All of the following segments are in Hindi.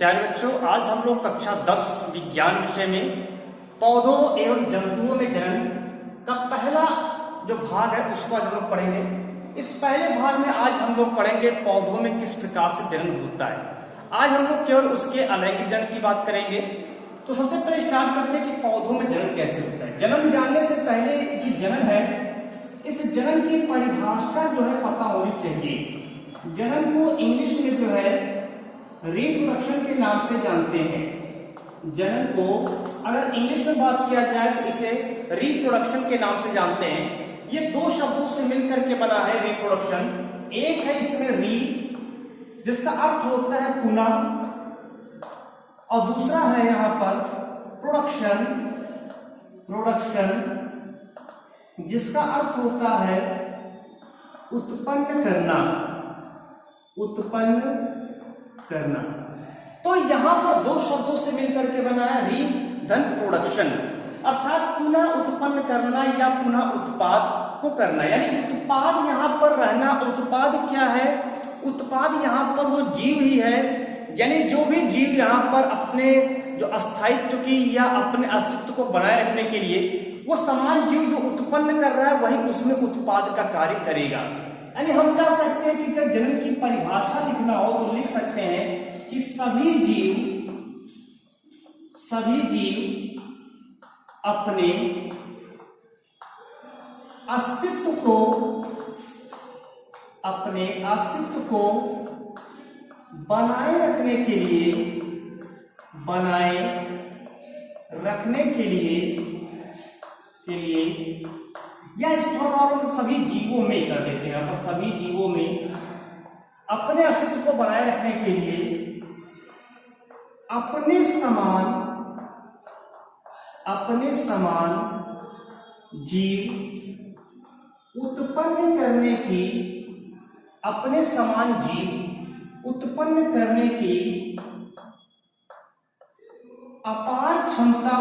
प्यारे बच्चों, आज हम लोग कक्षा 10 विज्ञान विषय में पौधों एवं जंतुओं में जनन का पहला जो भाग है उसको आज हम लोग पढ़ेंगे। इस पहले भाग में आज हम लोग पढ़ेंगे पौधों में किस प्रकार से जनन होता है। आज हम लोग केवल उसके अलैंगिक जनन की बात करेंगे। तो सबसे पहले स्टार्ट करते हैं कि पौधों में जनन कैसे होता है। जन्म जानने से पहले जो जनन है, इस जनन की परिभाषा जो है पता होनी चाहिए। जनन को इंग्लिश में जो है रिप्रोडक्शन के नाम से जानते हैं। जनन को अगर इंग्लिश में बात किया जाए तो इसे रिप्रोडक्शन के नाम से जानते हैं। ये दो शब्दों से मिलकर के बना है रिप्रोडक्शन। एक है इसमें री, जिसका अर्थ होता है पुनः, और दूसरा है यहां पर प्रोडक्शन, जिसका अर्थ होता है उत्पन्न करना, उत्पन्न करना। तो यहां पर दो शब्दों से मिलकर के बना है री धन प्रोडक्शन, अर्थात पुनः उत्पन्न करना या पुनः उत्पाद को करना। यानी उत्पाद यहां पर रहना। उत्पाद क्या है? उत्पाद यहां पर वो जीव ही है, यानी जो भी जीव यहां पर अपने जो अस्थायित्व की या अपने अस्तित्व को बनाए रखने के लिए वो समान जीव जो उत्पन्न कर रहा है वही उसमें उत्पाद का कार्य करेगा। यानी हम कह सकते हैं कि अगर जनन की परिभाषा लिखना हो तो लिख सकते हैं कि सभी जीव अपने अस्तित्व को बनाए रखने के लिए या इस थोड़ा और सभी जीवों में कर देते हैं। आप सभी जीवों में अपने अस्तित्व को बनाए रखने के लिए अपने समान जीव उत्पन्न करने की अपार क्षमता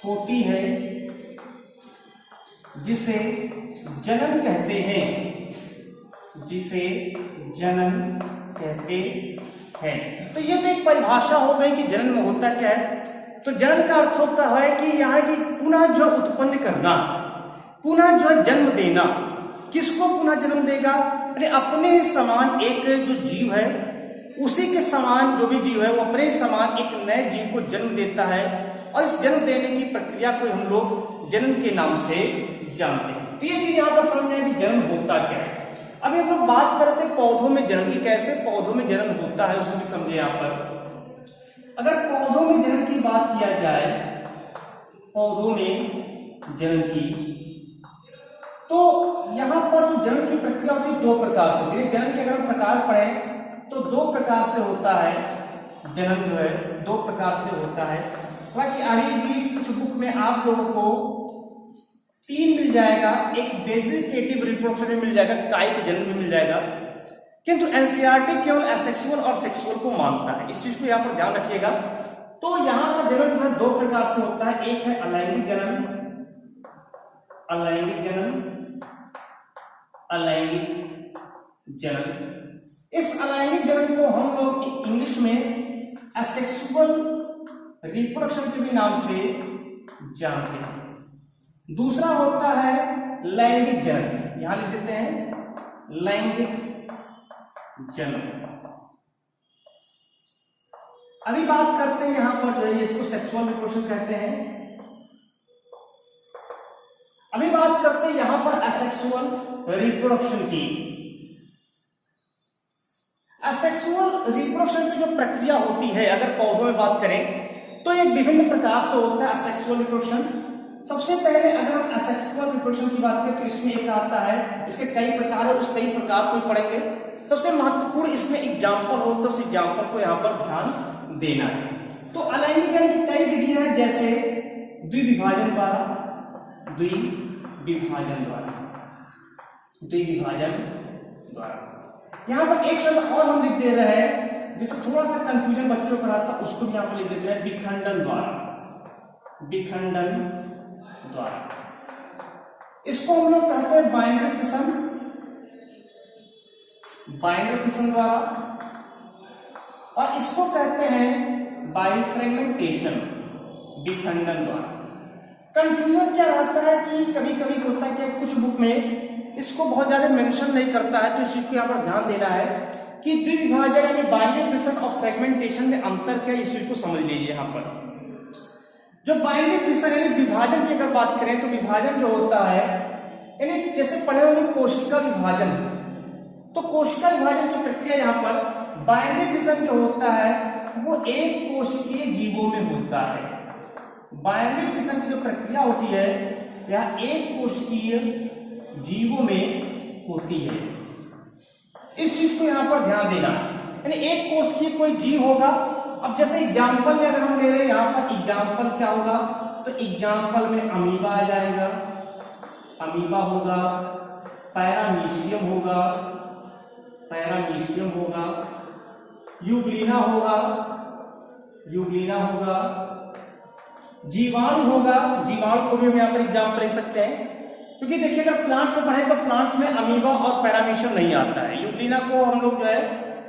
होती है, जिसे जनन कहते हैं। तो ये तो एक परिभाषा हो गई कि जनन में होता क्या है। तो जनन का अर्थ होता है कि यहाँ की पुनः जो उत्पन्न करना, पुनः जो जन्म देना। किसको पुनः जन्म देगा? अरे अपने समान एक जो जीव है, उसी के समान जो भी जीव है वो अपने समान एक नए जीव को जन्म देता है, और इस जन्म देने की प्रक्रिया को हम लोग जनन के नाम से जानते हैं। तो ये चीज यहाँ पर समझ आए कि जन्म होता क्या है। अभी हम लोग बात करते हैं पौधों में जनन की, कैसे पौधों में जनन होता है उसको भी समझे। यहाँ पर अगर पौधों में जनन की बात किया जाए, पौधों में जनन की, तो यहां पर जो जनन की प्रक्रिया होती है दो प्रकार से होती है। जनन के अगर हम प्रकार पढ़ें तो दो प्रकार से होता है जनन, जो है दो प्रकार से होता है। बाकी आगे की कुछ बुक में आप लोगों को 3 मिल जाएगा। एक वेजिटेटिव रिप्रोडक्शन में मिल जाएगा, कायिक जनन में मिल जाएगा, किंतु एनसीईआरटी केवल एसेक्सुअल और सेक्सुअल को मानता है। इस चीज को यहाँ पर ध्यान रखिएगा। तो यहाँ पर जनन जो है दो प्रकार से होता है। एक है अलैंगिक जनन, इस अलैंगिक जनन को हम लोग इंग्लिश में असेक्सुअल रिप्रोडक्शन के भी नाम से जानते हैं। दूसरा होता है लैंगिक जनन, यहां लिख देते हैं लैंगिक जनन। अभी बात करते हैं यहां पर जो है इसको सेक्सुअल रिप्रोडक्शन कहते हैं। अभी बात करते हैं यहां पर असेक्सुअल रिप्रोडक्शन की। असेक्सुअल रिप्रोडक्शन की जो प्रक्रिया होती है, अगर पौधों में बात करें तो ये विभिन्न प्रकार से होता है असेक्सुअल रिप्रोडक्शन। सबसे पहले अगर हम असेक्सुअल रिप्रोडक्शन की बात करें तो इसमें एक आता है, इसके कई प्रकार है, उस कई प्रकार को पढ़ेंगे। सबसे महत्वपूर्ण इसमें एग्जाम्पल होता है, उस एग्जाम्पल को यहाँ पर ध्यान देना है। तो अलैंगिक जनन की कई विधियां हैं, जैसे द्विविभाजन द्वारा। यहां पर एक शब्द और हम लिख दे रहे हैं जिससे थोड़ा सा कंफ्यूजन बच्चों को रहता है, उसको भी यहां पर लिख देते हैं विखंडन द्वारा। इसको हम लोग कहते हैं बाइनरी फिशन, बाइनरी फिशन द्वारा, और इसको कहते हैं बाइफ्रेगमेंटेशन, विखंडन द्वारा। कंफ्यूजन क्या रहता है कि कभी कभी होता है कि कुछ बुक में इसको बहुत ज्यादा मेंशन नहीं करता है, तो इस चीज को यहाँ पर ध्यान देना है कि द्विविभाजन यानी बाइनरी फिशन और फ्रेगमेंटेशन में अंतर क्या, इस चीज को समझ लीजिए। यहाँ पर जो बाइनरी फिशन यानी विभाजन की अगर बात करें तो विभाजन जो होता है यानी जैसे पढ़े होंगे कोशिका विभाजन, तो कोशिका विभाजन की प्रक्रिया यहाँ पर बाइनरी फिशन जो होता है वो एक कोशिकीय जीवों में होता है। बाइनरी फिशन की जो प्रक्रिया होती है यह एक कोशिकीय जीवों में होती है। इस चीज को यहाँ पर ध्यान देना, यानी एक कोशिकीय कोई जीव होगा। अब जैसे एग्जाम्पल में अगर हम ले रहे हैं यहाँ पर एग्जाम्पल क्या होगा, तो एग्जाम्पल में अमीबा आ जाएगा, अमीबा होगा, पैरामीशियम होगा, पैरामीशियम होगा, यूग्लिना होगा, यूग्लिना होगा, जीवाणु होगा। जीवाणु को भी हम यहाँ पर एग्जाम्पल ले सकते हैं, क्योंकि देखिए अगर प्लांट्स से पढ़े तो प्लांट्स में अमीबा और पैरामीशियम नहीं आता है। यूग्लिना को हम लोग जो है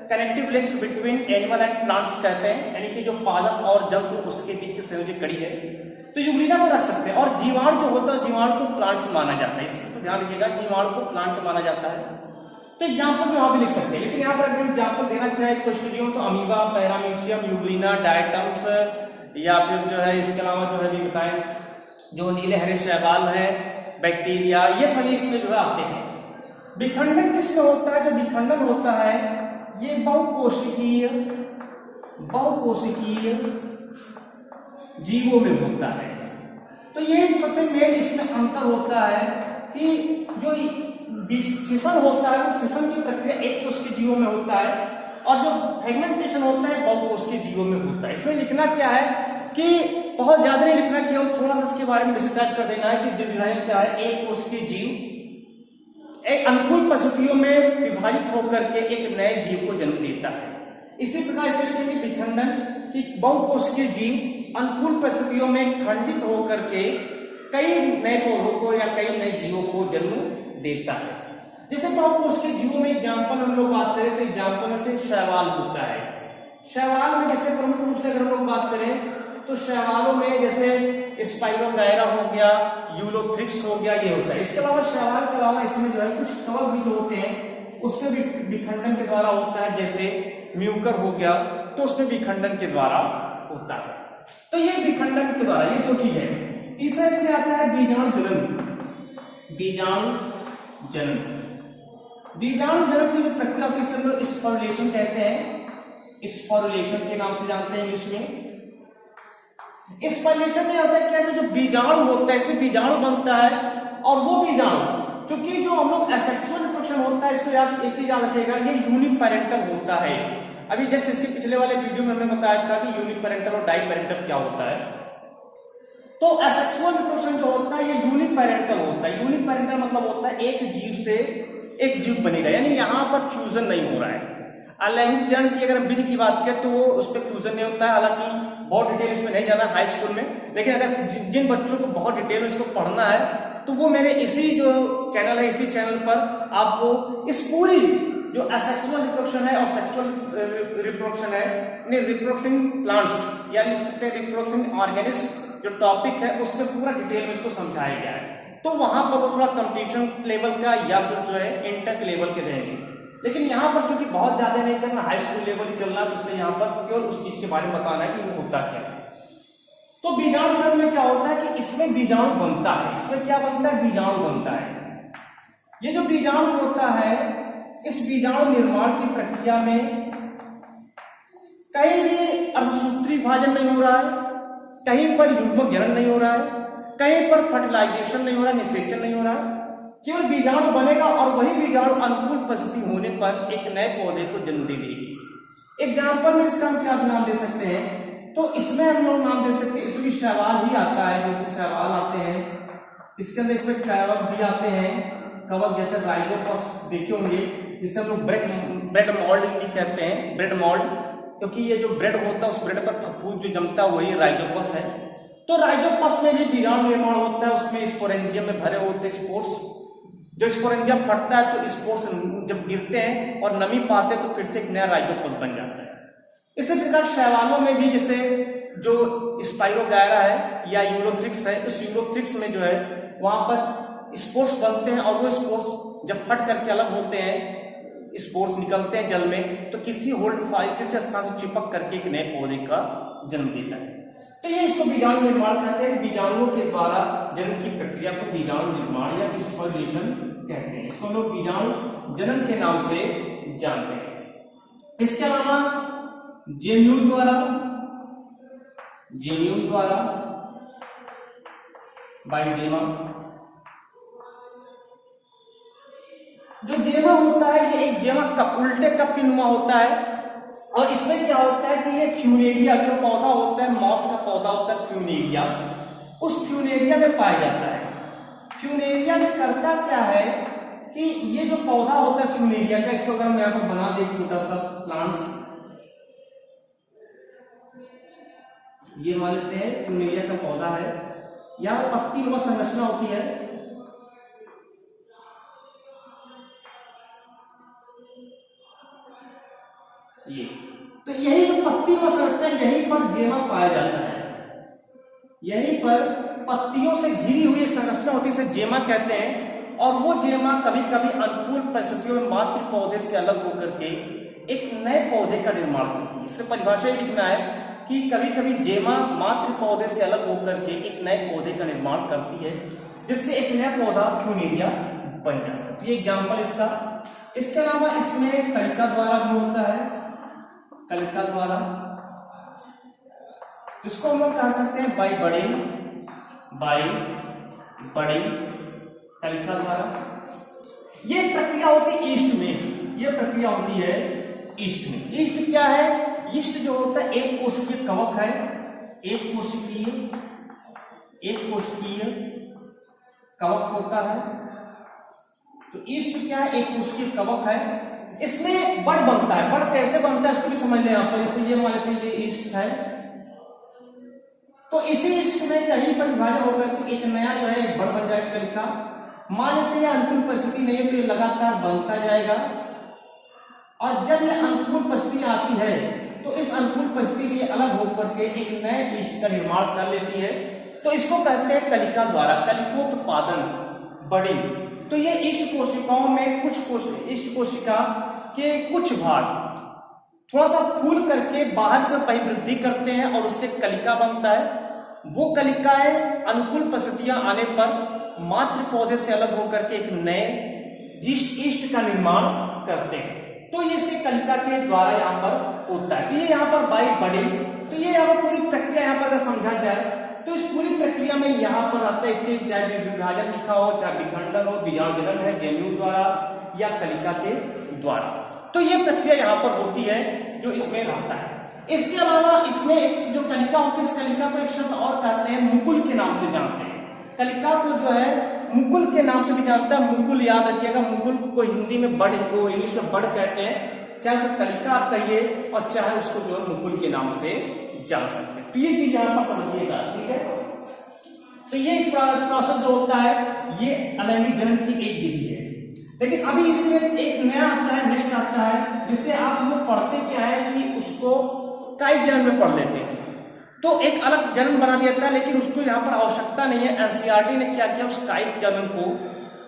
connective links between animal and plants कहते हैं, यानी कि जो पादप और जंतु उसके बीच की संयोजक कड़ी है, तो यूग्लिना को रख सकते हैं। और जीवाणु जो होता है जीवाणु को प्लांट्स माना जाता है, इसको ध्यान रखिएगा, जीवाणु को प्लांट माना जाता है। तो एग्जाम्पल में वहां भी लिख सकते हैं, लेकिन यहाँ पर अगर एग्जाम्पल देना चाहे क्वेश्चन तो अमीबा, पैरामीशियम, यूग्लिना, डायटम्स, या फिर जो है इसके अलावा जो है भी बताएं जो नीले हरे शैवाल है, बैक्टीरिया, ये सभी इसमें जो है आते हैं। विखंडन किसमें होता है, जो विखंडन होता है ये बहुकोशिकीय जीवों में होता है। तो ये सबसे मेन इसमें अंतर होता है कि जो फिशन होता है वो फिशन की प्रक्रिया एक कोश के जीवों में होता है, और जो फ्रेगमेंटेशन होता है बहुकोश के जीवों में होता है। इसमें लिखना क्या है कि बहुत ज्यादा नहीं लिखना, केवल थोड़ा सा इसके बारे में डिस्क्राइब कर देना है कि द्विविभाजन क्या है। एक कोश के जीव एक अनुकूल परिस्थितियों में विभाजित होकर के एक नए जीव को जन्म देता है। इसी प्रकार से लिखेंगे विखंडन कि बहुकोशिकीय जीव अनुकूल परिस्थितियों में खंडित होकर के कई नए पौधों को या कई नए जीवों को जन्म देता है। जैसे बहुकोशिकीय जीवों में एग्जाम्पल हम लोग बात करें तो एग्जाम्पल में से शैवाल होता है। शैवाल में जैसे प्रमुख रूप से अगर हम लोग बात करें तो शैवालों में जैसे स्पाइरोगायरा हो गया, यूलोथ्रिक्स हो गया, ये होता है। इसके अलावा शैवाल के अलावा इसमें जो है कुछ कवक भी जो होते हैं उसमें भी विखंडन के द्वारा होता है, जैसे म्यूकर हो गया तो उसमें विखंडन के द्वारा होता है। तो ये विखंडन के द्वारा ये दो चीज है। तीसरा इसमें आता है बीजाणु जन्म। बीजाणु जन्म, बीजाणु जन्म की जो प्रक्रिया होती है इसे हम लोग स्पोरुलेशन कहते हैं, स्पोरुलेशन के नाम से जानते हैं इंग्लिश में। स्पोरुलेशन में आता है क्या है, जो बीजाणु होता है इसमें बीजाणु बनता है, और वो बीजाणु क्योंकि जो हम लोग एसेक्सुअल रिप्रोडक्शन होता है इसको याद एक चीज याद रखिएगा, ये यूनिपेरेंटल होता है। अभी जस्ट इसके पिछले वाले वीडियो में हमने बताया था कि यूनिपेरेंटल और डाइपेरेंटल क्या होता है। तो एसेक्सुअल रिप्रोडक्शन जो होता है ये यूनिपेरेंटल होता है। यूनिपेरेंटल मतलब होता है एक जीव से एक जीव बनेगा, यानी यहाँ पर फ्यूजन नहीं हो रहा है। अलैंगिक जनन की अगर विधि की बात करें तो वो उस पर फ्यूजन नहीं होता है, हालांकि बहुत डिटेल इसमें नहीं जाना हाई स्कूल में, लेकिन अगर जिन बच्चों को बहुत डिटेल में इसको पढ़ना है तो वो मेरे इसी जो चैनल है, इसी चैनल पर आपको इस पूरी जो असेक्सुअल रिप्रोडक्शन है और सेक्सुअल रिप्रोडक्शन है, रिप्रोडक्शन प्लांट्स या लिख सकते हैं रिप्रोडक्शन ऑर्गेनिज्म जो टॉपिक है उसमें पूरा डिटेल में इसको समझाया गया है। तो वहां पर वो थोड़ा कंपटीशन लेवल का या फिर जो है इंटर लेवल के रहेंगे, लेकिन यहाँ पर क्योंकि बहुत ज्यादा नहीं करना, हाई स्कूल लेवल ही चलना, तो इसलिए यहाँ पर केवल उस चीज के बारे में बताना है कि वो होता क्या है। तो बीजाणु जन्म में क्या होता है कि इसमें बीजाणु बनता है। इसमें क्या बनता है, बीजाणु बनता है। ये जो बीजाणु होता है इस बीजाणु निर्माण की प्रक्रिया में कहीं भी अर्धसूत्री विभाजन नहीं हो रहा है, कहीं पर युग्मक जनन नहीं हो रहा है, कहीं पर फर्टिलाइजेशन नहीं हो रहा है, निषेचन नहीं हो रहा है, केवल बीजाणु बनेगा और वही बीजाणु अनुकूल परिस्थिति होने पर एक नए पौधे को जन्म दे देगी। एग्जाम्पल में इसका हम क्या नाम दे सकते हैं, तो इसमें हम लोग नाम दे सकते हैं, इसमें शैवाल ही आता है, जैसे शैवाल आते हैं, इसके अंदर इसमें कवक भी आते हैं, कवक जैसे राइजोपस देखे होंगे जिसे हम लोग ब्रेड मोल्ड भी कहते हैं, ब्रेड मोल्ड, क्योंकि ये जो ब्रेड होता है उस ब्रेड पर फफूंद जो जमता है वही राइजोपस है। तो राइजोपस में भी बीजाणु निर्माण होता है, उसमें स्पोरेंजियम में भरे होते हैं स्पोर्स, जो स्पोरेंजियम फटता है तो स्पोर्स जब गिरते हैं और नमी पाते हैं तो फिर से एक नया राइजोपस बन जाता है। इसी प्रकार शैवालों में भी जैसे जो स्पाइरोगायरा है या यूरोथ्रिक्स है, उस यूरोथ्रिक्स में जो है वहां पर स्पोर्स बनते हैं और वो स्पोर्स जब फट करके अलग होते हैं, स्पोर्स निकलते हैं जल में, तो किसी होल्ड फाइल किसी स्थान से चिपक करके एक नए पौधे का जन्म देता है। तो ये इसको बीजाणु निर्माण कहते हैं। बीजाणुओं के द्वारा जन्म की प्रक्रिया को बीजाणु निर्माण या स्पोर्युलेशन कहते हैं। इसको लोग बीजाणु जन्म के नाम से जानते हैं। इसके अलावा जेम्यूल द्वारा बाइजेमा, जो जेमा होता है ये एक जेमा कप उल्टे कप की नुमा होता है और इसमें क्या होता है कि ये फ्यूनेरिया जो पौधा होता है, मॉस का पौधा होता है फ्यूनेरिया, उस फ्यूनेरिया में पाया जाता है। फ्यूनेरिया में करता क्या है कि ये जो पौधा होता है फ्यूनेरिया का, इसको अगर मैं यहाँ पर बना दे छोटा सा प्लांट्स, ये मान लेते हैं फ्यूनेरिया का पौधा है, यहाँ पत्ती नुमा संरचना होती है, ये तो यही जो पत्ती व संरचना यहीं पर जेमा पाया जाता है। यहीं पर पत्तियों से घिरी हुई एक संरचना होती है, इसे जेमा कहते हैं। और वो जेमा कभी कभी अनुकूल परिस्थितियों में मात्र पौधे से अलग होकर के एक नए पौधे का निर्माण करती है। इसमें परिभाषा ही लिखना है कि कभी कभी जेमा मात्र पौधे से अलग होकर के एक नए पौधे का निर्माण करती है, जिससे एक नया पौधा फ्यूनेरिया बन जाता है। ये एग्जाम्पल इसका। इसके अलावा इसमें कलिका द्वारा भी होता है, कलिका द्वारा, इसको हम लोग कह सकते हैं बाई बड़े कलिका द्वारा। ये प्रक्रिया होती है ईस्ट में, ये प्रक्रिया होती है ईस्ट में। ईस्ट क्या है? ईस्ट जो होता है एक कोशिकीय कवक है, एक कोशिकीय कवक होता है। तो ईस्ट क्या है? एक कोशिकीय कवक है। इसमें बड़ बनता है। बड़ कैसे बनता है इसको भी समझ लें यहाँ पर। जैसे ये मान लेते हैं ये ईस्ट है, तो इसी ईस्ट में कहीं पर विभाजन होकर के एक नया जो है बड़ बन जाएगा कलिका। मान लेते हैं अनुकूल परिस्थिति नहीं है तो ये लगातार बनता जाएगा, और जब ये अनुकूल परिस्थिति आती है तो इस अनुकूल परिस्थिति में अलग होकर के एक नए ईस्ट का निर्माण कर लेती है। तो इसको कहते हैं कलिका द्वारा कलिकोत्पादन, बडिंग। तो ये ईस्ट कोशिकाओं में ईस्ट कोशिका के कुछ भाग थोड़ा सा फूल करके बाहर की परिवृद्धि करते हैं और उससे कलिका बनता है। वो कलिकाएं अनुकूल परिस्थितियां आने पर मात्र पौधे से अलग होकर के एक नए ईस्ट का निर्माण करते हैं। तो ये से कलिका के द्वारा यहाँ पर होता है। तो ये यहाँ पर बाई बडिंग, तो ये यहाँ पर पूरी प्रक्रिया यहाँ पर अगर समझा जाए तो इस पूरी प्रक्रिया में यहाँ पर आता है, इसके चाहे विभाजन लिखा हो, चाहे विखंडन हो, बीजाणु जनन है जेम्यूल द्वारा या कलिका के द्वारा। तो ये प्रक्रिया यहाँ पर होती है जो इसमें रहता है। इसके अलावा इसमें एक जो कलिका होती है, इस कलिका को एक शब्द और कहते हैं मुकुल के नाम से जानते हैं। कलिका को जो है मुकुल के नाम से भी जानता है। मुकुल याद रखिएगा, मुकुल को हिंदी में बड़, को इंग्लिश में बड़ कहते हैं। चाहे तो कलिका आप कहिए और चाहे उसको जो है मुकुल के नाम से जान सकते हैं। तो ये चीज यहाँ पर समझिएगा, ठीक है। तो ये प्रोसेस जो होता है ये अलैंगिक जनन की एक विधि है। लेकिन अभी इसमें एक नया आता है, नेक्स्ट आता है, जिससे आप लोग पढ़ते क्या है कि उसको कायिक जनन में पढ़ लेते हैं, तो एक अलग जनन बना देता है। लेकिन उसको यहाँ पर आवश्यकता नहीं है। एनसीईआरटी ने क्या किया, उस कायिक जनन को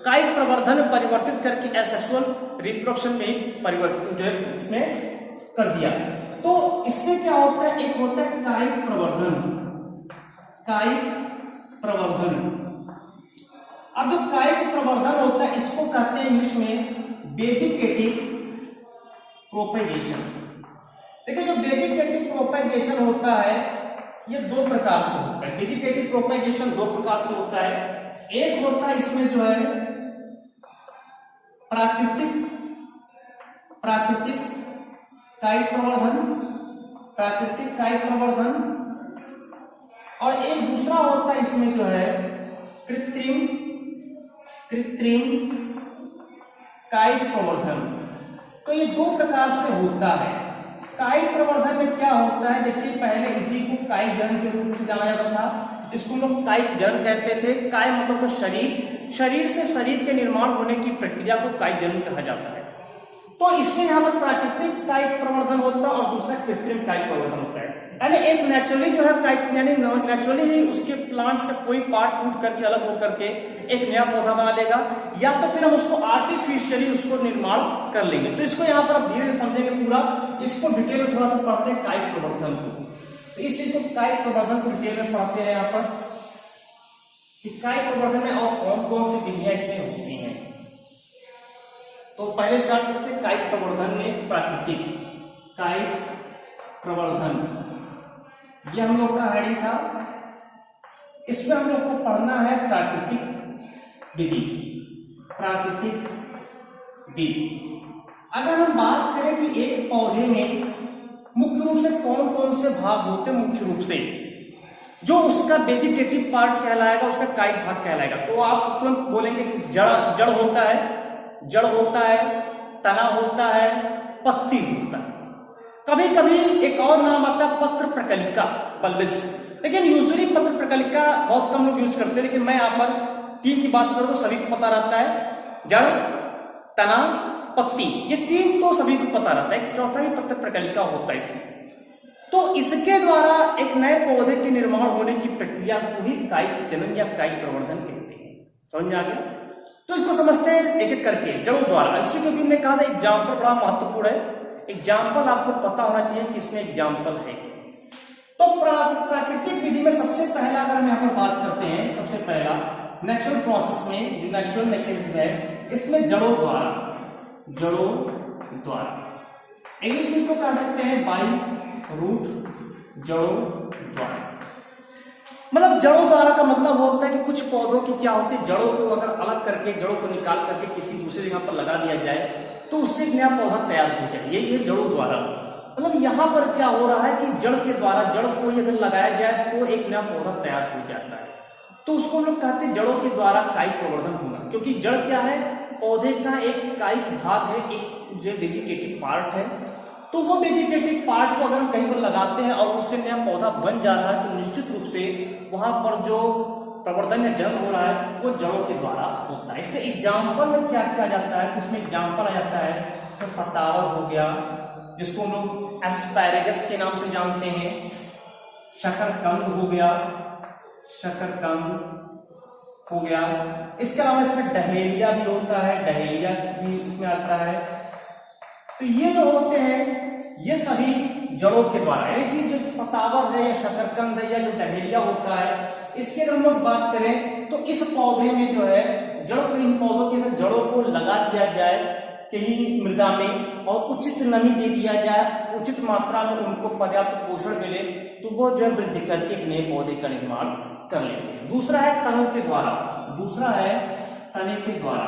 कायिक प्रवर्धन में परिवर्तित करके एसेक्सुअल रिप्रोडक्शन में परिवर्तित जो है इसमें कर दिया। तो इसमें क्या होता है, एक होता है कायिक प्रवर्धन। अब जो कायिक प्रवर्धन होता है इसको कहते हैं इंग्लिश में वेजिटेटिव प्रोपेगेशन। देखिए जो वेजिटेटिव प्रोपेगेशन होता है ये दो प्रकार से होता है। वेजिटेटिव प्रोपेगेशन दो प्रकार से होता है। एक होता है इसमें जो है प्राकृतिक कायिक प्रवर्धन, और एक दूसरा होता है इसमें जो है कृत्रिम कायिक प्रवर्धन। तो ये दो प्रकार से होता है। कायिक प्रवर्धन में क्या होता है, देखिए पहले इसी को कायिक जनन के रूप से जाना जाता था, इसको हम लोग कायिक जनन कहते थे। काय मतलब तो शरीर, शरीर से शरीर के निर्माण होने की प्रक्रिया को कायिक जनन कहा जाता है। तो इसमें यहाँ पर प्राकृतिक कायिक प्रवर्धन होता है और दूसरा कृत्रिम कायिक प्रवर्धन होता है। यानी एक नेचुरली जो है कायिक, यानी नेचुरली ही उसके प्लांट्स का कोई पार्ट टूट करके अलग होकर के एक नया पौधा बना लेगा, या तो फिर हम उसको आर्टिफिशियली उसको निर्माण कर लेंगे। तो इसको यहाँ पर आप धीरे धीरे समझेंगे पूरा, इसको डिटेल में थोड़ा सा पढ़ते हैं कायिक प्रवर्धन को। तो इस चीज को कायिक प्रवर्धन को डिटेल में पढ़ते हैं यहाँ पर कि कायिक प्रवर्धन में और कौन कौन सी विधियां इसमें होती हैं। तो पहले स्टार्ट करते हैं कायिक प्रवर्धन में प्राकृतिक कायिक प्रवर्धन, ये हम लोग का हेडिंग था। इसमें हम लोग को पढ़ना है प्राकृतिक विधि, प्राकृतिक विधि। अगर हम बात करें कि एक पौधे में मुख्य रूप से कौन कौन से भाग होते हैं, मुख्य रूप से जो उसका वेजिटेटिव पार्ट कहलाएगा, उसका कायिक भाग कहलाएगा। तो आप तुरंत बोलेंगे कि जड़ होता है, जड़ होता है, तना होता है, पत्ती होता है, कभी कभी एक और नाम आता है पत्र प्रकलिका, बल्बिल्स, लेकिन यूजुअली पत्र प्रकलिका बहुत कम लोग यूज करते हैं। लेकिन मैं यहाँ पर 3 की बात करूं तो सभी को पता रहता है, जड़, तना, पत्ती, ये 3 तो सभी को पता रहता है। एक चौथा भी पत्र प्रकलिका होता है इसमें। तो इसके द्वारा एक नए पौधे के निर्माण होने की प्रक्रिया को ही कायिक जनन या कायिक प्रवर्धन कहते हैं। समझ में आ गया? तो इसको समझते हैं एक एक करके जड़ों द्वारा। इसलिए क्योंकि हमने कहा था एग्जाम्पल बड़ा महत्वपूर्ण है, एग्जाम्पल आपको पता होना चाहिए कि इसमें एग्जाम्पल है। तो प्राकृतिक विधि में सबसे पहला अगर हम यहाँ पर बात करते हैं, सबसे पहला नेचुरल प्रोसेस में जो नेचुरल मैकेनिज्म है, इसमें जड़ों द्वारा, जड़ों द्वारा, इंग्लिश में इसको कह सकते हैं बाई रूट, जड़ों द्वारा। मतलब जड़ों द्वारा का मतलब होता है कि कुछ पौधों की क्या होती है, जड़ों को अगर अलग करके, जड़ों को निकाल करके किसी दूसरी जगह पर लगा दिया जाए तो उससे एक नया पौधा तैयार हो जाए, यही है जड़ों द्वारा। मतलब यहाँ पर क्या हो रहा है कि जड़ के द्वारा, जड़ को अगर लगाया जाए तो एक नया पौधा तैयार हो जाता है। तो उसको हम लोग कहते हैं जड़ों के द्वारा कायिक प्रवर्धन होना, क्योंकि जड़ क्या है, पौधे का एक कायिक भाग है, एक जो वेजिटेटिव पार्ट है। तो वो वेजिटेटिव पार्ट को अगर हम कहीं पर लगाते हैं और उससे नया पौधा बन जा रहा है तो निश्चित रूप से वहां पर जो प्रवर्धन या जनन हो रहा है वो जड़ों के द्वारा होता है। इसके एग्जाम्पल में क्या किया जाता है, तो इसमें एग्जाम्पल आ जाता है जैसे सतावर हो गया, जिसको हम लोग एस्पैरेगस के नाम से जानते हैं, शकरकंद हो गया, शकरकंद हो गया। इसके अलावा इसमें डहेलिया भी होता है, डहेलिया भी इसमें आता है। तो ये जो होते हैं ये सभी जड़ों के द्वारा, यानी कि जो सतावर है या शकरकंद है या जो डहेलिया होता है, इसकी अगर हम लोग बात करें तो इस पौधे में जो है जड़ को, इन पौधों की अगर जड़ों को लगा दिया जाए कहीं मृदा में और उचित नमी दे दिया जाए, उचित मात्रा में उनको पर्याप्त पोषण मिले, तो वो जो है वृद्धि करके एक नए पौधे का निर्माण कर लेते हैं। दूसरा है तनों के द्वारा, दूसरा है तने के द्वारा,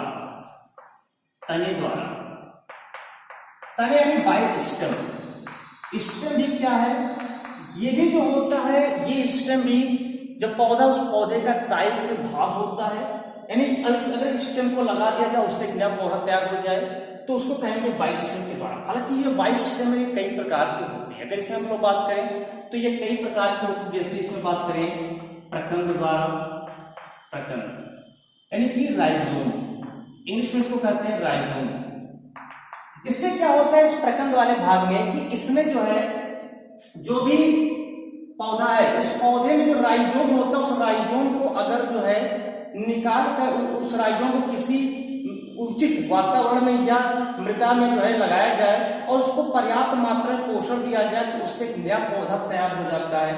तने द्वारा, तने यानी बाई स्टेम। स्टेम भी क्या है, ये भी जो होता है, ये स्टेम भी जब पौधा, उस पौधे का कायिक भाग होता है, यानी अगर स्टेम को लगा दिया जाए उससे एक नया पौधा तैयार हो जाए तो उसको कहेंगे बाई स्टेम के द्वारा। हालांकि ये बाई स्टेम में कई प्रकार के होते हैं, अगर इसमें हम लोग बात करें तो ये कई प्रकार के होते हैं। जैसे इसमें बात करें प्रकंद द्वारा, प्रकंद यानी कि राइजोम, इंग्लिश में इसको कहते हैं राइजोम। इसमें क्या होता है इस प्रकंद वाले भाग में कि इसमें जो है जो भी पौधा है उस पौधे में जो राइजोम होता है, उस राइजोम को अगर जो है निकाल कर उस राइजोम को किसी उचित वातावरण में या मृदा में जो है लगाया जाए और उसको पर्याप्त मात्रा में पोषण दिया जाए तो उससे एक नया पौधा तैयार हो जाता है।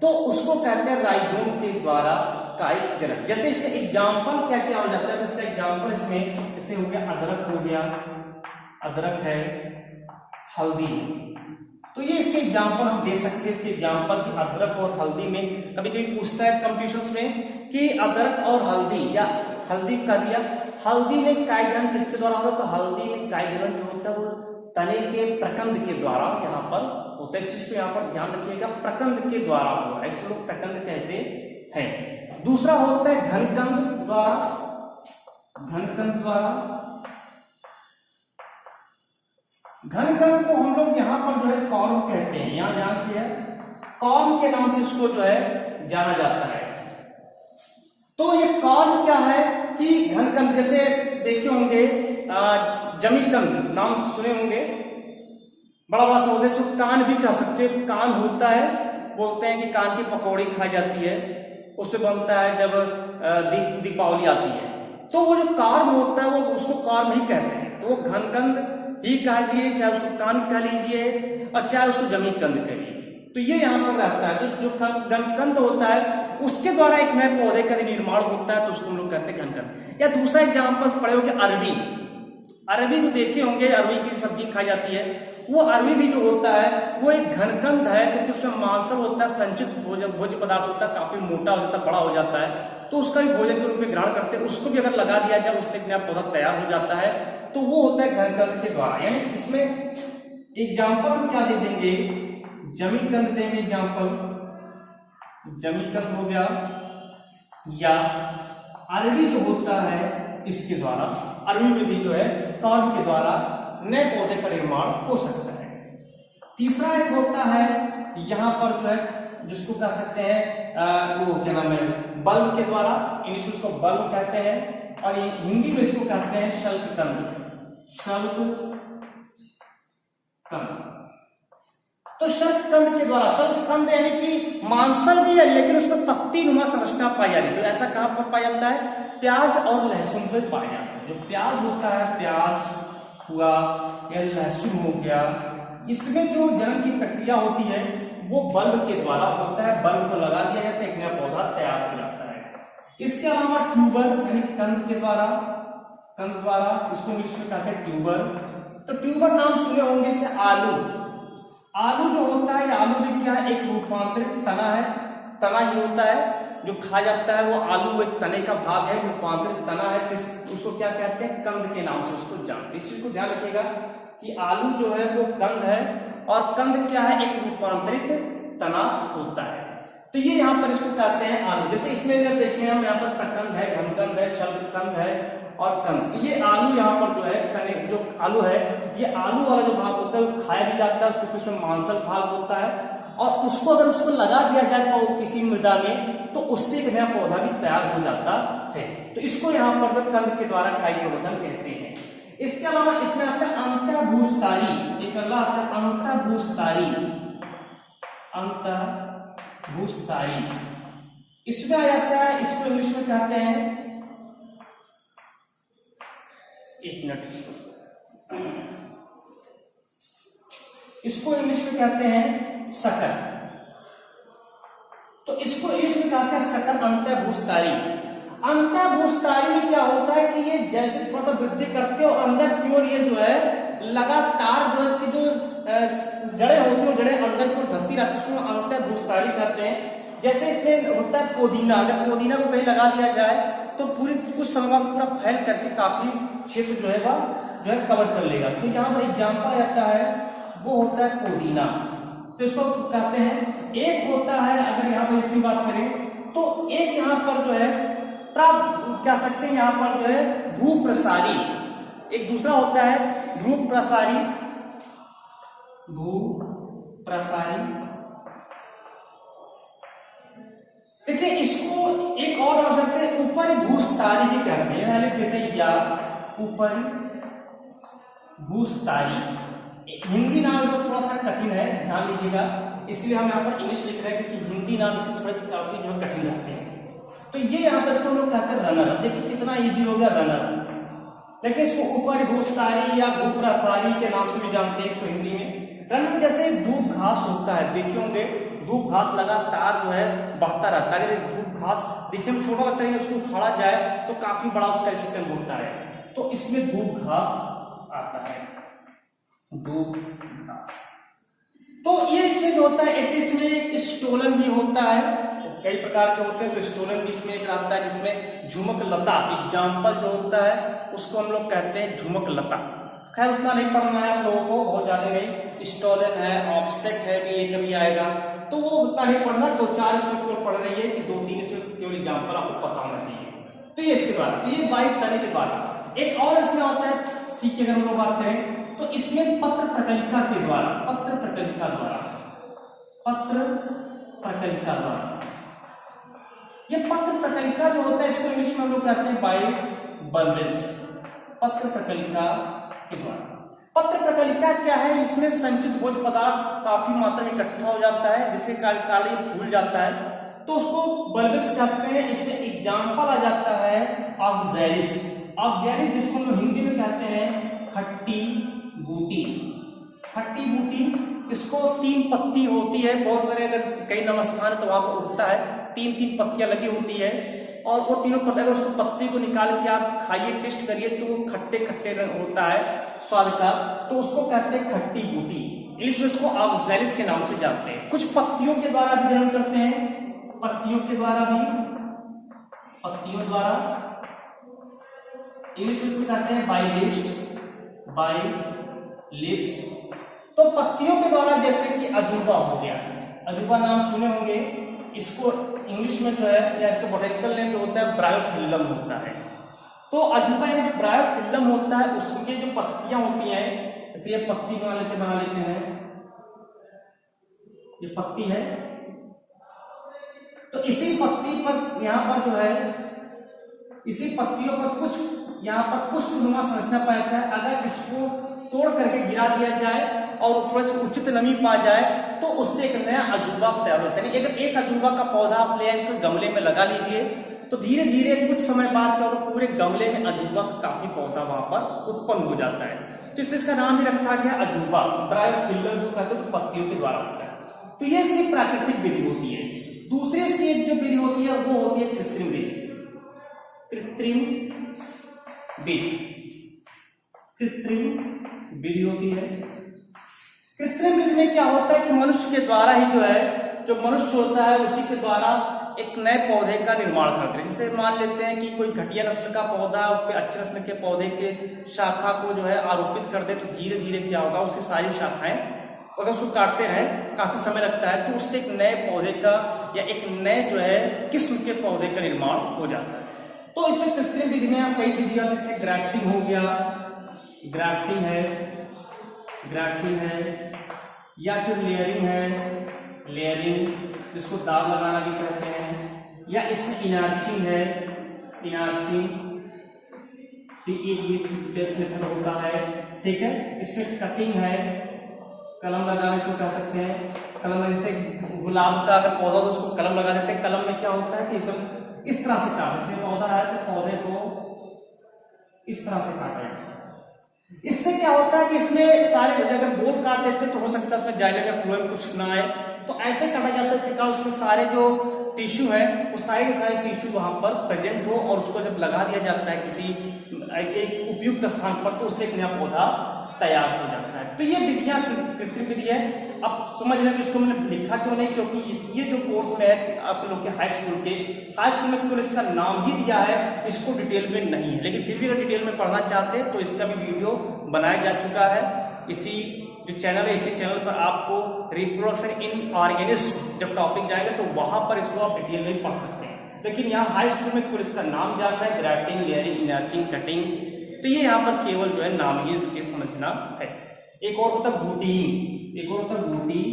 तो उसको कहते हैं राइजोम के द्वारा कायिक जनन। जैसे इसका एग्जाम्पल क्या क्या हो जाता है, तो इसका एग्जाम्पल इसमें जैसे हो गया अदरक हो गया, अदरक है, हल्दी, तो ये इसके एग्जाम्पल हम दे सकते हैं। इसके एग्जाम्पल की अदरक और हल्दी में कभी कभी पूछता है कंपटीशंस में कि अदरक और हल्दी, या हल्दी का दिया, हल्दी में कायिक जनन किसके द्वारा हो रहा है, तो हल्दी में कायिक जनन जो होता है वो तने के प्रकंद के द्वारा यहाँ पर होता है। इस चीज को यहाँ पर ध्यान रखिएगा, प्रकंद के द्वारा हो रहा है, इसको लोग प्रकंद कहते हैं। दूसरा होता है घनकंद द्वारा, घनकंद द्वारा, घनकंद को हम लोग यहाँ पर जो है कॉर्म कहते हैं, यहाँ ध्यान किया, कॉर्म के नाम से इसको जो है जाना जाता है। तो ये कॉर्म क्या है कि घनकंद, जैसे देखे होंगे जमीकंद नाम सुने होंगे, बड़ा बड़ा सा होता है, इसको कान भी कह सकते हैं। कान होता है, बोलते हैं कि कान की पकौड़ी खाई जाती है, उससे बनता है जब दीपावली आती है। तो वो जो कार्म होता है वो उसको कार्म ही कहते हैं। तो वो घनकंद ही कह लीजिए, चाहे उसको कान कह लीजिए और चाहे उसको जमीकंद कह लीजिए। तो ये यहाँ पर रहता है। तो जो घनकंद होता है उसके द्वारा एक नए पौधे का निर्माण होता है, तो उसको हम लोग कहते हैं घनकंद। या दूसरा एग्जाम्पल पड़े होंगे अरबी। अरबी जो देखे होंगे, अरबी की सब्जी खाई जाती है, वो अरबी भी जो होता है वो एक घनकंद है, क्योंकि उसमें मांसल होता है, संचित भोज्य पदार्थ होता है, काफी मोटा हो जाता है, बड़ा हो जाता है, तो उसका भी भोजन के रूप में ग्रहण करते हैं। उसको भी अगर लगा दिया जाए, उससे नया पौधा तैयार हो जाता है, तो वो होता है घनकंद के द्वारा। यानी इसमें एग्जाम्पल हम क्या दे देंगे, जमीकंद देंगे एग्जाम्पल, जमीकंद हो गया, या अरबी जो होता है इसके द्वारा, अरबी में भी जो है कार्म के द्वारा नए पौधे का निर्माण हो सकता है। तीसरा एक होता है यहां पर जो है, जिसको कह सकते हैं वो क्या नाम है, बल्ब के द्वारा। इंग्लिश उसको बल्ब कहते हैं और हिंदी में इसको कहते हैं शल्ककंद। शल्ककंद। तो शल्ककंद के द्वारा, शल्ककंद यानी कि मांसल भी है लेकिन उसमें पत्ती नुमा संरचना पाई जा रही है। तो ऐसा कहां पर पाया जाता है, प्याज और लहसुन पर पाया जाता है। जो प्याज होता है, प्याज हुआ या लहसुन हो गया, इसमें जो जन्म की प्रक्रिया होती है वो बल्ब के द्वारा होता है। बल्ब को लगा दिया जाता है, एक नया पौधा तैयार हो जाता है। इसके अलावा ट्यूबर यानी कंद के द्वारा, कंद द्वारा, इसको इंग्लिश में कहते हैं ट्यूबर। तो ट्यूबर नाम सुने होंगे, जैसे आलू। आलू जो होता है, आलू भी क्या है, एक रूपांतरित तना है। तना ही होता है जो खा जाता है, वो आलू एक तने का भाग है, रूपांतरित तना है। उसको क्या कहते हैं, कंद के नाम से उसको जानते हैं। इस चीज को ध्यान रखिएगा कि आलू जो है वो कंद है, और कंद क्या है, एक रूपांतरित तना होता है। तो ये यहाँ पर इसको कहते हैं आलू। जैसे इसमें अगर देखें हम, यहाँ पर प्रकंद है, घनकंद है, शल्ककंद है और कंद। तो ये आलू यहाँ पर जो है, जो आलू है, ये आलू वाला जो भाग होता है वो खाया भी जाता है, उसको उसमें मांसल भाग होता है, और उसको अगर उसको लगा दिया जाए तो किसी मृदा में, तो उससे एक नया पौधा भी तैयार हो जाता है। तो इसको यहाँ पर जो कंद के द्वारा काई प्रवर्धन कहते हैं। इसके अलावा इसमें आता है अंतःभूस्तारी। एक अगला आता है अंतःभूस्तारी। अंतःभूस्तारी इसमें आ जाता है, इसको इंग्लिश में कहते हैं, एक मिनट, इसको इंग्लिश में कहते हैं शकर। तो इसको इंग्लिश में कहते हैं शकर, अंतःभूस्तारी। अंतःभूस्तारी में क्या होता है कि ये जैसे थोड़ा सा वृद्धि करते हैं और अंदर की ओर ये जो है लगातार जो इसकी जो जड़ें होती है, जड़ें अंदर की ओर धंसती रहती है, उसको अंतःभूस्तारी कहते हैं। जैसे इसमें होता है पुदीना। अगर पुदीना को कहीं लगा दिया जाए तो पूरी कुछ समय बाद पूरा फैल करके काफी क्षेत्र जो है वह जो है कवर कर लेगा। तो यहाँ पर एग्जाम्पल आता है, वो होता है पुदीना। तो इसको कहते हैं। एक होता है, अगर यहाँ पर इसकी बात करें तो एक यहाँ पर जो है कह सकते हैं, यहाँ पर जो है भूप्रसारी। एक दूसरा होता है भूप्रसारी। भूप्रसारी, देखिए इसको एक और नाम सकते हैं ऊपरी भूस्तारी भी कहते हैं। यहाँ लिख देते हैं या ऊपरी भूस्तारी। हिंदी नाम जो थोड़ा सा कठिन है, ध्यान लीजिएगा, इसलिए हम यहाँ पर इंग्लिश लिख रहे हैं क्योंकि हिंदी नाम से थोड़े से काफी जो कठिन रहते हैं। तो ये यहाँ पर इसको हम लोग कहते हैं रनर। देखिए कितना इजी हो गया रनर। लेकिन इसको ऊपरी भूस्तारी या भूप्रसारी के नाम से भी जानते हैं इसको हिंदी में। रनर जैसे धूप घास होता है, देखे होंगे धूप घास लगातार जो है बढ़ता रहता है। धूप घास दिखने में छोटा लगता है, उसको उखाड़ा जाए तो काफी बड़ा उसका स्टेम होता है, तो इसमें धूप घास आता है। धूप घास, तो ये इसमें जो होता है, ऐसे इसमें स्टोलन भी होता है, कई प्रकार के होते हैं। तो स्टोलन भी इसमें एक आता है, जिसमें झुमक लता एग्जाम्पल जो होता है उसको हम लोग कहते हैं झुमक लता। खैर उतना नहीं पढ़ना है आप लोगों को, बहुत ज्यादा नहीं। स्टोलन है, ऑफसेट है भी, ये कभी आएगा तो वो उतना नहीं पढ़ना। 2-4 इसमें केवल पढ़ रही है कि 2-3 इसमें केवल एग्जाम्पल आपको पता होना चाहिए। तो ये इसके बाद, तो ये बाइक तने के बाद एक और इसमें होता है सी की, अगर हम लोग बात करें तो इसमें पत्र प्रकलिका के द्वारा, पत्र प्रकलिका द्वारा, पत्र प्रकलिका द्वारा ये पत्र प्रकलिका जो होता है इसको इंग्लिश में हम लोग कहते हैं बाय बल्बेज, पत्र प्रकलिका के द्वारा। पत्र प्रकलिका क्या है, इसमें संचित भोज्य पदार्थ काफी मात्रा में इकट्ठा हो जाता है जिसके कारण ये फूल जाता है, तो उसको बल्बेज कहते हैं। इसमें एग्जाम्पल आ जाता है ऑक्सैलिस, ऑक्सैलिस जिसको हम हिंदी में कहते हैं खट्टी बूटी, खट्टी बूटी। इसको 3 पत्ती होती है, बहुत सारे अगर कई नवस्थान है तो वहां पर उगता है, 3 पत्तियां लगी होती है और वो तीनों पत्ते अगर उसको पत्ती को निकाल के आप खाइए, टेस्ट करिए तो वो खट्टे खट्टे रंग होता है स्वाद का, तो उसको कहते हैं खट्टी बूटी। इंग्लिश में उसको ऑक्सैलिस के नाम से जानते हैं। कुछ पत्तियों के द्वारा भी जन्म करते हैं, पत्तियों के द्वारा भी, पत्तियों द्वारा इंग्लिश में उसको कहते हैं बाय लीव्स, बाय लीव्स। तो पत्तियों के द्वारा जैसे कि अजूबा हो गया, अजूबा नाम सुने होंगे, इसको इंग्लिश में जो है या इसका बोटैनिकल नेम जो होता है ब्रायोफिल्लम होता है। तो अजूबा में जो ब्रायोफिल्लम होता है उसकी जो पत्तियां होती हैं, जैसे ये पत्ती बना लेते हैं, ये पत्ती है, तो इसी पत्ती पर यहाँ पर जो है, इसी पत्तियों पर कुछ यहाँ पर पुष्पनुमा संरचना पाया है। अगर इसको तोड़ करके गिरा दिया जाए और थोड़ा सा उचित नमी पा जाए तो उससे एक नया अजूबा तैयार होता है। अगर एक अजूबा का पौधा आप ले आए गमले में लगा लीजिए तो धीरे धीरे कुछ समय बाद क्या होगा, पूरे गमले में अजूबा का काफी पौधा वहां पर उत्पन्न हो जाता है। तो इसका नाम ही रखा गया अजूबा, ब्रायोफिल्लम जो कहते हैं, तो पत्तियों के द्वारा होता है। तो ये इसकी प्राकृतिक विधि होती है। दूसरी इसकी एक जो विधि होती है वो होती है कृत्रिम विधि, कृत्रिम विधि, कृत्रिम विधि होती है। कृत्रिम विधि में क्या होता है कि मनुष्य के द्वारा ही जो है, जो मनुष्य होता है उसी के द्वारा एक नए पौधे का निर्माण करते हैं। जैसे मान लेते हैं कि कोई घटिया नस्ल का पौधा है, उस पर अच्छे नस्ल के पौधे के शाखा को जो है आरोपित कर दे तो धीरे धीरे क्या होगा, उसकी सारी शाखाएं अगर उसको काटते रहे काफी समय लगता है तो उससे एक नए पौधे का या एक नए जो है किस्म के पौधे का निर्माण हो जाता है। तो इसमें कृत्रिम विधि में आप कई विधियां, जैसे ग्राफ्टिंग हो गया, ग्राफ्टिंग है, ग्राफ्टिंग है, या फिर लेयरिंग है, लेयरिंग जिसको दाव लगाना भी कहते हैं, या इसमें इनार्चिंग है, इनार्चिंग एक मेथड होता है, ठीक है। इसमें कटिंग है, कलम लगाने से कह सकते हैं, कलम जैसे गुलाब का अगर पौधा तो उसको कलम लगा देते हैं। कलम में क्या होता है कि एकदम इस तरह से काटे, जैसे पौधा है तो पौधे को इस तरह से काटा जाए। इससे क्या होता है कि इसमें सारे अगर बोल काट देते तो हो सकता है उसमें जाइलम या फ्लोएम कुछ ना आए, तो ऐसे काटा जाता है उसमें सारे जो टिश्यू है वो सारे के सारे टिश्यू वहां पर प्रेजेंट हो और उसको जब लगा दिया जाता है किसी एक उपयुक्त स्थान पर तो उससे एक नया पौधा तैयार हो जाता है। तो ये विधियां कृत्रिम विधि है। अब समझ रहे हैं इसको मैंने लिखा क्यों नहीं, क्योंकि ये जो कोर्स में है आप लोग के हाई स्कूल में केवल इसका नाम ही दिया है, इसको डिटेल में नहीं है, लेकिन फिर भी अगर डिटेल में पढ़ना चाहते हैं तो इसका भी वीडियो बनाया जा चुका है। इसी जो चैनल है, इसी चैनल पर आपको रिप्रोडक्शन इन ऑर्गेनिज्म जब टॉपिक जाएगा तो वहां पर इसको आप डिटेल में पढ़ सकते हैं। लेकिन यहाँ हाई स्कूल में केवल इसका नाम जानना है, ग्राफ्टिंग, लेयरिंग, इनार्चिंग, कटिंग, तो ये यहाँ पर केवल जो है नाम ही इसके समझना है। एक और होता है बूटिंग, एक और होता है बूटिंग।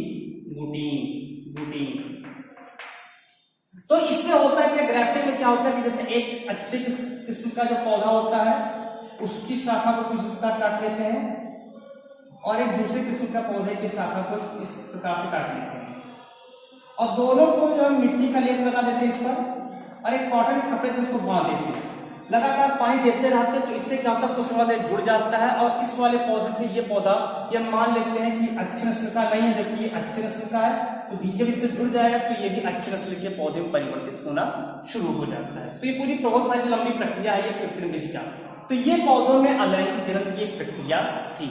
तो इसमें होता है कि ग्राफ्टिंग में क्या होता है कि जैसे एक अच्छे किस्म का जो पौधा होता है उसकी शाखा को किस प्रकार काट लेते हैं और एक दूसरे किस्म का पौधे की शाखा को इस प्रकार से काट लेते हैं और दोनों को जो मिट्टी का लेप लगा देते हैं इस पर और एक कॉटन के कपड़े से उसको बांध देते हैं। लगातार पानी देते रहते हैं तो इससे क्या होता है कुछ समय जुड़ जाता है और इस वाले पौधे से ये पौधा ये मान लेते हैं कि अच्छी नस्ल का नहीं है, जबकि ये अच्छी नस्ल का है, तो जब इससे जुड़ जाएगा तो ये भी अच्छी नस्ल के पौधे में परिवर्तित होना शुरू हो जाता है। तो ये पूरी बहुत सारी लंबी प्रक्रिया है ये कृत्रिम विधि का। तो ये पौधों में अलैंगिक जनन की एक प्रक्रिया थी।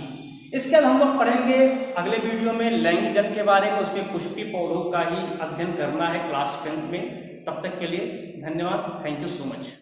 इसके बाद हम लोग पढ़ेंगे अगले वीडियो में लैंगिक जनन के बारे में, उसमें पुष्पी पौधों का ही अध्ययन करना है क्लास 10th में। तब तक के लिए धन्यवाद, थैंक यू सो मच।